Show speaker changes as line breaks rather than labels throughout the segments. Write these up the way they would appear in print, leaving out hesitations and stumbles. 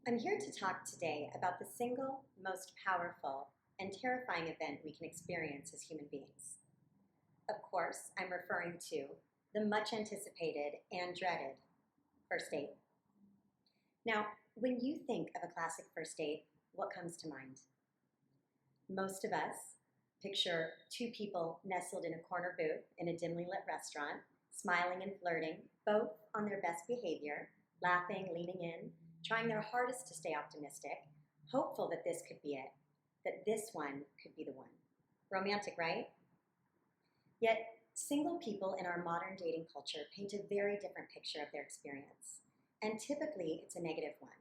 I'm here to talk today about the single most powerful and terrifying event we can experience as human beings. Of course, I'm referring to the much anticipated and dreaded first date. Now, when you think of a classic first date, what comes to mind? Most of us picture two people nestled in a corner booth in a dimly lit restaurant, smiling and flirting, both on their best behavior, laughing, leaning in, trying their hardest to stay optimistic, hopeful that this could be it, that this one could be the one. Romantic, right? Yet, single people in our modern dating culture paint a very different picture of their experience, and typically it's a negative one.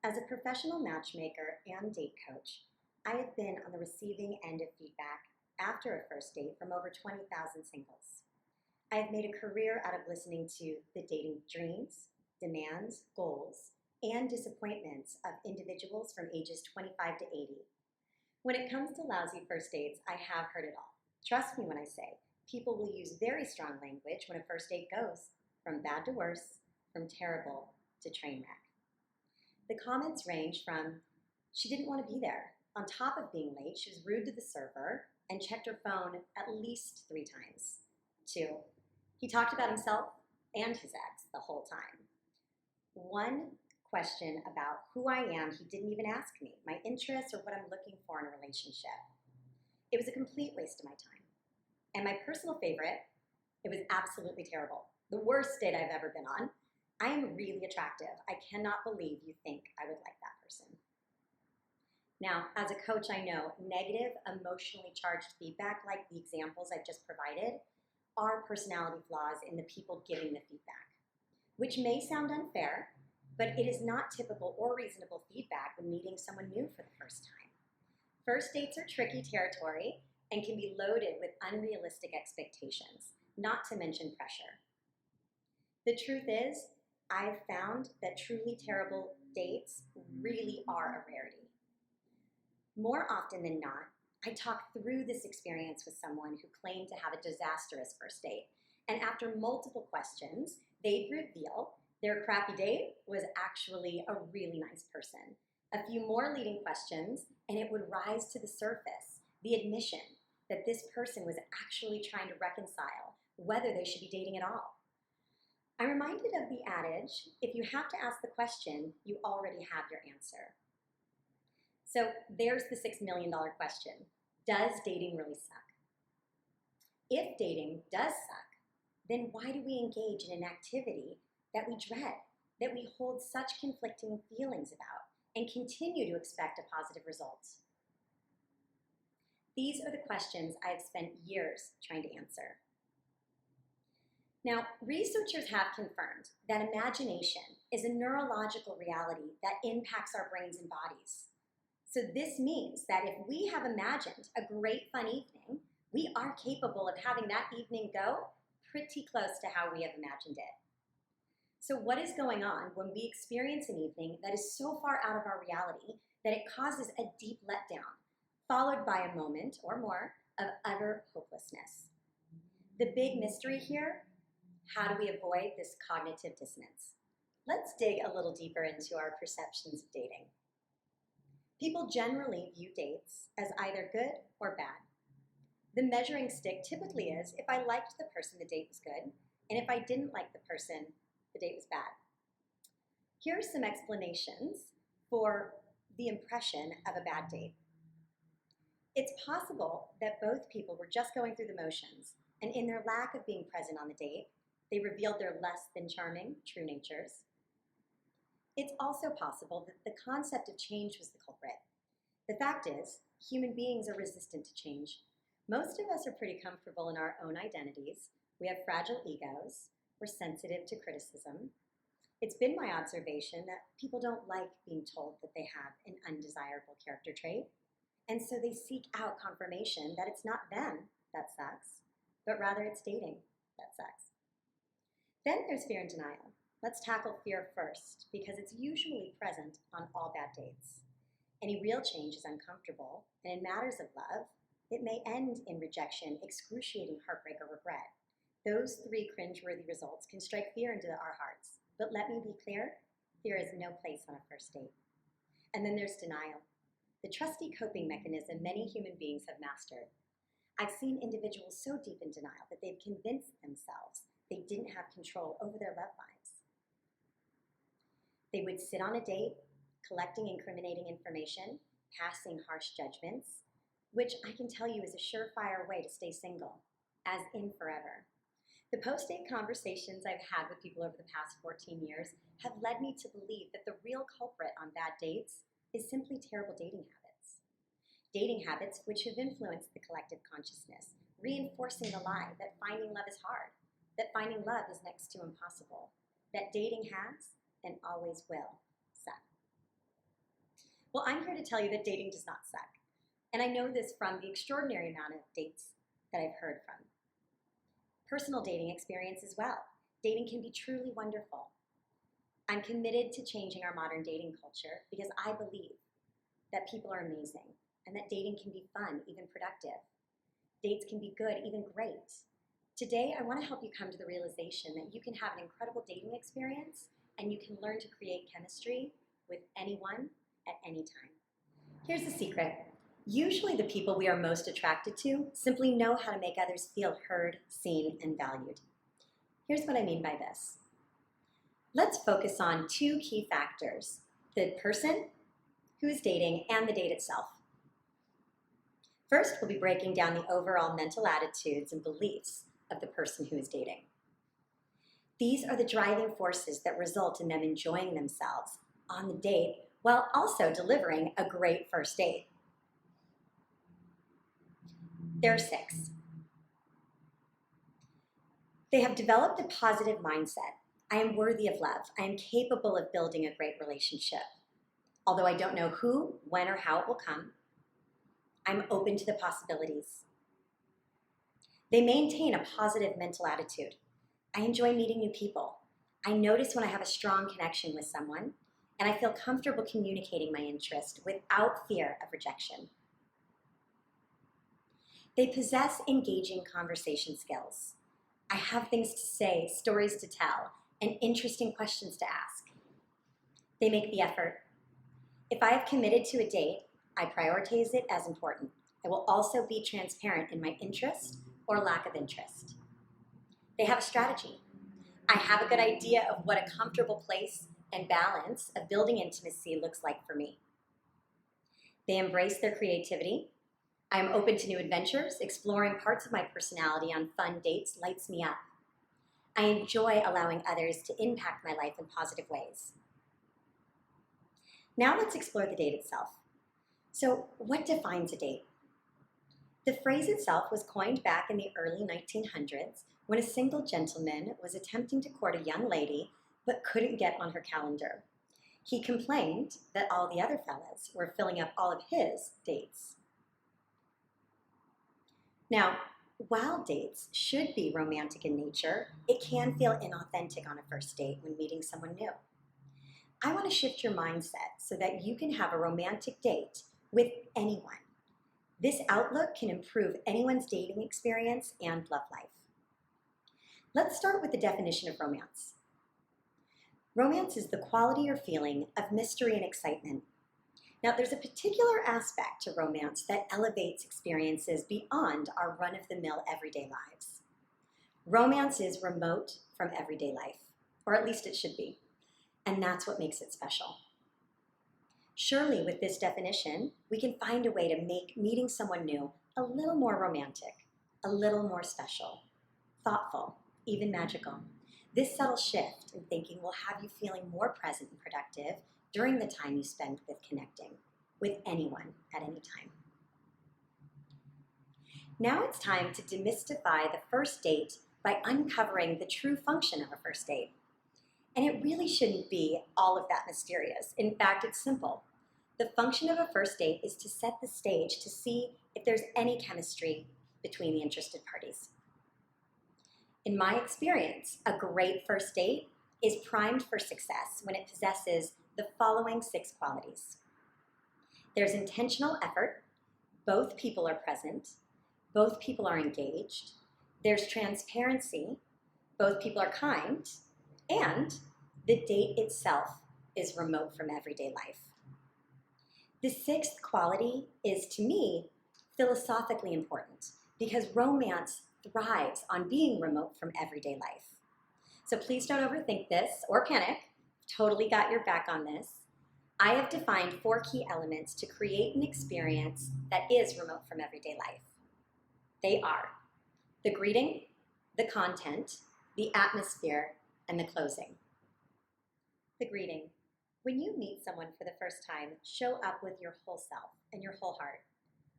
As a professional matchmaker and date coach, I have been on the receiving end of feedback after a first date from over 20,000 singles. I have made a career out of listening to the dating dreams, demands, goals, and disappointments of individuals from ages 25 to 80. When it comes to lousy first dates, I have heard it all. Trust me when I say, people will use very strong language when a first date goes from bad to worse, from terrible to train wreck. The comments range from, she didn't want to be there. On top of being late, she was rude to the server and checked her phone at least 3 times. To, he talked about himself and his ex the whole time. One question about who I am, he didn't even ask me, my interests or what I'm looking for in a relationship. It was a complete waste of my time. And my personal favorite, it was absolutely terrible. The worst date I've ever been on. I am really attractive. I cannot believe you think I would like that person. Now, as a coach, I know negative, emotionally charged feedback, like the examples I've just provided, are personality flaws in the people giving the feedback, which may sound unfair, but it is not typical or reasonable feedback when meeting someone new for the first time. First dates are tricky territory and can be loaded with unrealistic expectations, not to mention pressure. The truth is, I've found that truly terrible dates really are a rarity. More often than not, I talk through this experience with someone who claimed to have a disastrous first date, and after multiple questions, they'd reveal their crappy date was actually a really nice person. A few more leading questions, and it would rise to the surface, the admission that this person was actually trying to reconcile whether they should be dating at all. I'm reminded of the adage, if you have to ask the question, you already have your answer. So there's the $6 million question. Does dating really suck? If dating does suck, then why do we engage in an activity that we dread, that we hold such conflicting feelings about, and continue to expect a positive result? These are the questions I have spent years trying to answer. Now, researchers have confirmed that imagination is a neurological reality that impacts our brains and bodies. So this means that if we have imagined a great fun evening, we are capable of having that evening go pretty close to how we have imagined it. So what is going on when we experience an evening that is so far out of our reality that it causes a deep letdown, followed by a moment or more of utter hopelessness? The big mystery here, how do we avoid this cognitive dissonance? Let's dig a little deeper into our perceptions of dating. People generally view dates as either good or bad. The measuring stick typically is if I liked the person, the date was good, and if I didn't like the person, the date was bad. Here are some explanations for the impression of a bad date. It's possible that both people were just going through the motions, and in their lack of being present on the date, they revealed their less than charming true natures. It's also possible that the concept of change was the culprit. The fact is, human beings are resistant to change. Most of us are pretty comfortable in our own identities. We have fragile egos. We're sensitive to criticism. It's been my observation that people don't like being told that they have an undesirable character trait, and so they seek out confirmation that it's not them that sucks, but rather it's dating that sucks. Then there's fear and denial. Let's tackle fear first, because it's usually present on all bad dates. Any real change is uncomfortable, and in matters of love, it may end in rejection, excruciating heartbreak, or regret. Those 3 cringeworthy results can strike fear into our hearts. But let me be clear, fear is no place on a first date. And then there's denial, the trusty coping mechanism many human beings have mastered. I've seen individuals so deep in denial that they've convinced themselves they didn't have control over their love lives. They would sit on a date, collecting incriminating information, passing harsh judgments, which I can tell you is a surefire way to stay single, as in forever. The post-date conversations I've had with people over the past 14 years have led me to believe that the real culprit on bad dates is simply terrible dating habits. Dating habits which have influenced the collective consciousness, reinforcing the lie that finding love is hard, that finding love is next to impossible, that dating has and always will suck. Well, I'm here to tell you that dating does not suck. And I know this from the extraordinary amount of dates that I've heard from. Personal dating experience as well. Dating can be truly wonderful. I'm committed to changing our modern dating culture because I believe that people are amazing and that dating can be fun, even productive. Dates can be good, even great. Today, I want to help you come to the realization that you can have an incredible dating experience and you can learn to create chemistry with anyone at any time. Here's the secret. Usually the people we are most attracted to simply know how to make others feel heard, seen, and valued. Here's what I mean by this. Let's focus on two key factors: the person who is dating and the date itself. First, we'll be breaking down the overall mental attitudes and beliefs of the person who is dating. These are the driving forces that result in them enjoying themselves on the date while also delivering a great first date. There are 6. They have developed a positive mindset. I am worthy of love. I am capable of building a great relationship. Although I don't know who, when, or how it will come, I'm open to the possibilities. They maintain a positive mental attitude. I enjoy meeting new people. I notice when I have a strong connection with someone, and I feel comfortable communicating my interest without fear of rejection. They possess engaging conversation skills. I have things to say, stories to tell, and interesting questions to ask. They make the effort. If I have committed to a date, I prioritize it as important. I will also be transparent in my interest or lack of interest. They have a strategy. I have a good idea of what a comfortable place and balance of building intimacy looks like for me. They embrace their creativity. I am open to new adventures. Exploring parts of my personality on fun dates lights me up. I enjoy allowing others to impact my life in positive ways. Now let's explore the date itself. So, what defines a date? The phrase itself was coined back in the early 1900s when a single gentleman was attempting to court a young lady but couldn't get on her calendar. He complained that all the other fellas were filling up all of his dates. Now, while dates should be romantic in nature, it can feel inauthentic on a first date when meeting someone new. I want to shift your mindset so that you can have a romantic date with anyone. This outlook can improve anyone's dating experience and love life. Let's start with the definition of romance. Romance is the quality or feeling of mystery and excitement. Now, there's a particular aspect to romance that elevates experiences beyond our run-of-the-mill everyday lives. Romance is remote from everyday life, or at least it should be, and that's what makes it special. Surely, with this definition, we can find a way to make meeting someone new a little more romantic, a little more special, thoughtful, even magical. This subtle shift in thinking will have you feeling more present and productive during the time you spend with connecting with anyone at any time. Now it's time to demystify the first date by uncovering the true function of a first date. And it really shouldn't be all of that mysterious. In fact, it's simple. The function of a first date is to set the stage to see if there's any chemistry between the interested parties. In my experience, a great first date is primed for success when it possesses the following 6 qualities. There's intentional effort, both people are present, both people are engaged, there's transparency, both people are kind, and the date itself is remote from everyday life. The sixth quality is, to me, philosophically important because romance thrives on being remote from everyday life. So please don't overthink this or panic. Totally got your back on this. I have defined 4 key elements to create an experience that is remote from everyday life. They are the greeting, the content, the atmosphere, and the closing. The greeting. When you meet someone for the first time, show up with your whole self and your whole heart.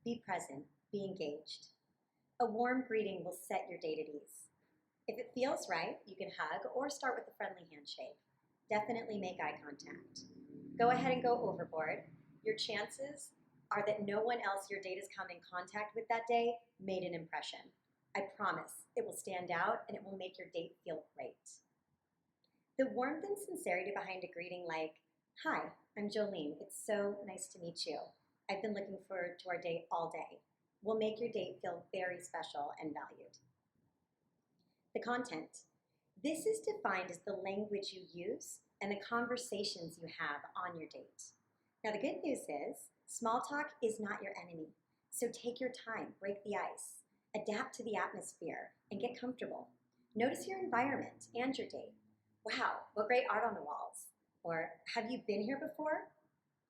Be present, be engaged. A warm greeting will set your date at ease. If it feels right, you can hug or start with a friendly handshake. Definitely make eye contact. Go ahead and go overboard. Your chances are that no one else your date has come in contact with that day made an impression. I promise it will stand out and it will make your date feel great. The warmth and sincerity behind a greeting like, "Hi, I'm Jolene. It's so nice to meet you. I've been looking forward to our date all day," will make your date feel very special and valued. The content. This is defined as the language you use and the conversations you have on your date. Now, the good news is small talk is not your enemy. So take your time, break the ice, adapt to the atmosphere, and get comfortable. Notice your environment and your date. Wow, what great art on the walls. Or, have you been here before?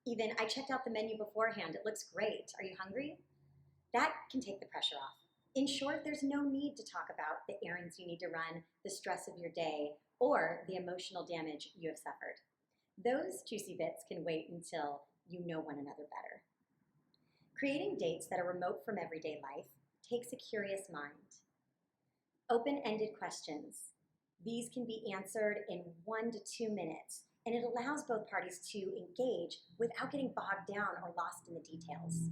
Even, I checked out the menu beforehand. It looks great. Are you hungry? That can take the pressure off. In short, there's no need to talk about the errands you need to run, the stress of your day, or the emotional damage you have suffered. Those juicy bits can wait until you know one another better. Creating dates that are remote from everyday life takes a curious mind. Open-ended questions. These can be answered in 1 to 2 minutes, and it allows both parties to engage without getting bogged down or lost in the details.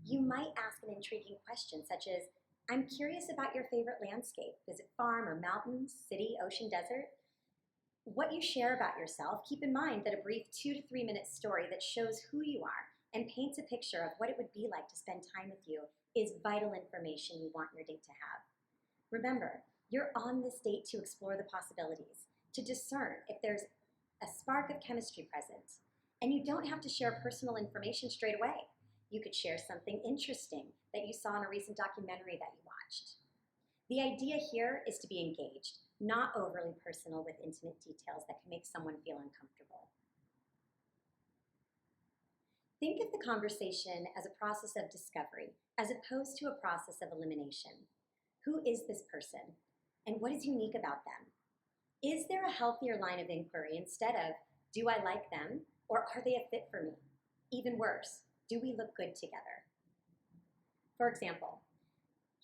You might ask an intriguing question such as, "I'm curious about your favorite landscape. Is it farm or mountains, city, ocean, desert?" What you share about yourself, keep in mind that a brief 2 to 3 minute story that shows who you are and paints a picture of what it would be like to spend time with you is vital information you want your date to have. Remember, you're on this date to explore the possibilities, to discern if there's a spark of chemistry present. And you don't have to share personal information straight away. You could share something interesting that you saw in a recent documentary that you watched. The idea here is to be engaged, not overly personal with intimate details that can make someone feel uncomfortable. Think of the conversation as a process of discovery, as opposed to a process of elimination. Who is this person, and what is unique about them? Is there a healthier line of inquiry instead of, do I like them, or are they a fit for me? Even worse, do we look good together? For example,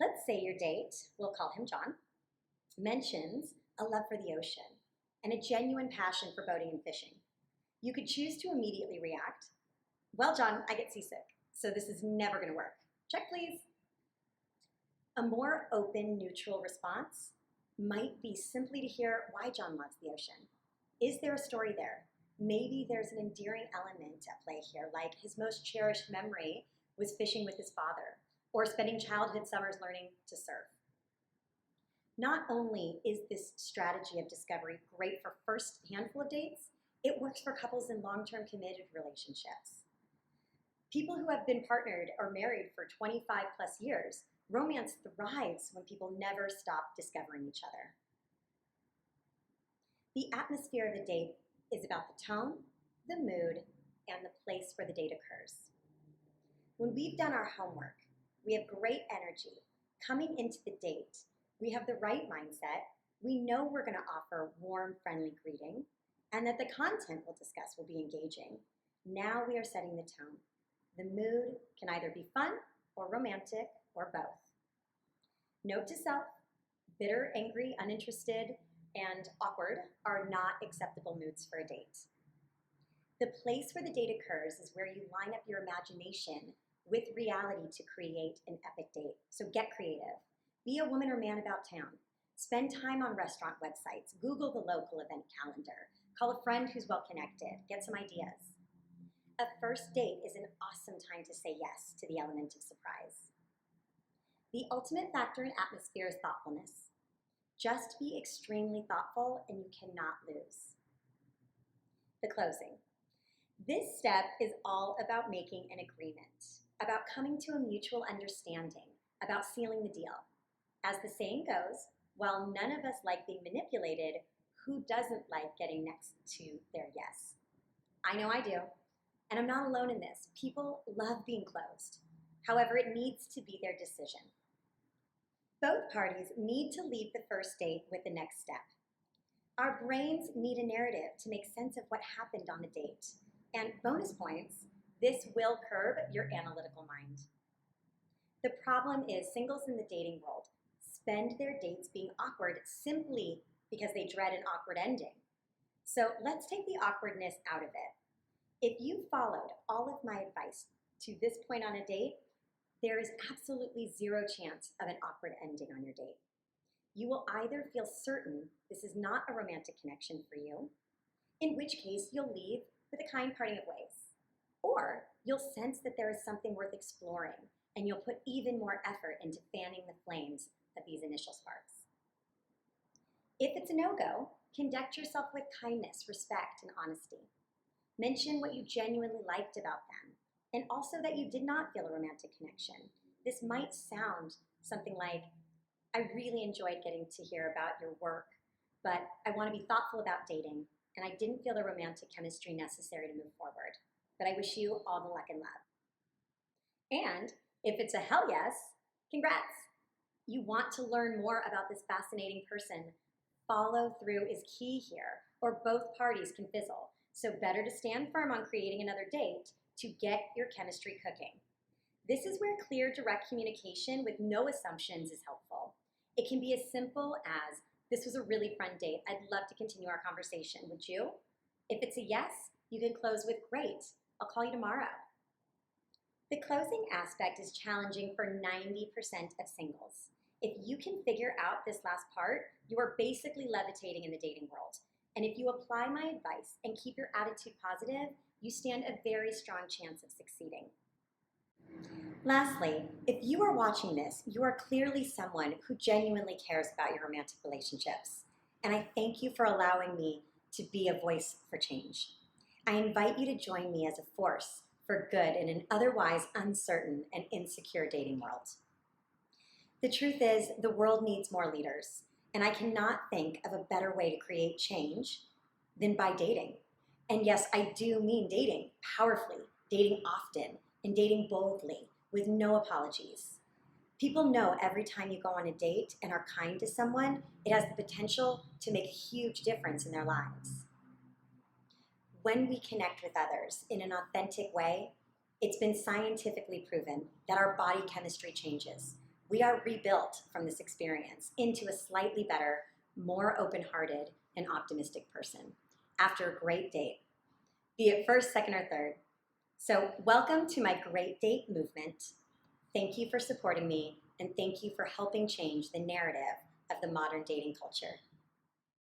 let's say your date, we'll call him John, mentions a love for the ocean and a genuine passion for boating and fishing. You could choose to immediately react, "Well, John, I get seasick, so this is never going to work. Check, please." A more open, neutral response might be simply to hear why John loves the ocean. Is there a story there? Maybe there's an endearing element at play here, like his most cherished memory was fishing with his father, or spending childhood summers learning to surf. Not only is this strategy of discovery great for first handful of dates, it works for couples in long-term committed relationships. People who have been partnered or married for 25 plus years, romance thrives when people never stop discovering each other. The atmosphere of a date is about the tone, the mood, and the place where the date occurs. When we've done our homework, we have great energy. Coming into the date, we have the right mindset. We know we're going to offer warm, friendly greeting, and that the content we'll discuss will be engaging. Now we are setting the tone. The mood can either be fun or romantic or both. Note to self, bitter, angry, uninterested, and awkward are not acceptable moods for a date. The place where the date occurs is where you line up your imagination with reality to create an epic date. So get creative. Be a woman or man about town. Spend time on restaurant websites. Google the local event calendar. Call a friend who's well connected. Get some ideas. A first date is an awesome time to say yes to the element of surprise. The ultimate factor in atmosphere is thoughtfulness. Just be extremely thoughtful and you cannot lose. The closing. This step is all about making an agreement, about coming to a mutual understanding, about sealing the deal. As the saying goes, while none of us like being manipulated, who doesn't like getting next to their yes? I know I do, and I'm not alone in this. People love being closed. However, it needs to be their decision. Both parties need to leave the first date with the next step. Our brains need a narrative to make sense of what happened on the date. And bonus points, this will curb your analytical mind. The problem is singles in the dating world spend their dates being awkward simply because they dread an awkward ending. So let's take the awkwardness out of it. If you followed all of my advice to this point on a date, there is absolutely zero chance of an awkward ending on your date. You will either feel certain this is not a romantic connection for you, in which case you'll leave with a kind parting of ways, or you'll sense that there is something worth exploring and you'll put even more effort into fanning the flames of these initial sparks. If it's a no-go, conduct yourself with kindness, respect, and honesty. Mention what you genuinely liked about them, and also that you did not feel a romantic connection. This might sound something like, I really enjoyed getting to hear about your work, but I want to be thoughtful about dating, and I didn't feel the romantic chemistry necessary to move forward. But I wish you all the luck and love. And if it's a hell yes, congrats. You want to learn more about this fascinating person. Follow through is key here, or both parties can fizzle. So better to stand firm on creating another date to get your chemistry cooking. This is where clear, direct communication with no assumptions is helpful. It can be as simple as, this was a really fun date. I'd love to continue our conversation. Would you? If it's a yes, you can close with, great, I'll call you tomorrow. The closing aspect is challenging for 90% of singles. If you can figure out this last part, you are basically levitating in the dating world. And if you apply my advice and keep your attitude positive, you stand a very strong chance of succeeding. Lastly, if you are watching this, you are clearly someone who genuinely cares about your romantic relationships. And I thank you for allowing me to be a voice for change. I invite you to join me as a force for good in an otherwise uncertain and insecure dating world. The truth is, the world needs more leaders, and I cannot think of a better way to create change than by dating. And yes, I do mean dating powerfully, dating often, and dating boldly with no apologies. People know every time you go on a date and are kind to someone, it has the potential to make a huge difference in their lives. When we connect with others in an authentic way, it's been scientifically proven that our body chemistry changes. We are rebuilt from this experience into a slightly better, more open-hearted, and optimistic person after a great date, be it first, second, or third. So welcome to my Great Date movement. Thank you for supporting me, and thank you for helping change the narrative of the modern dating culture.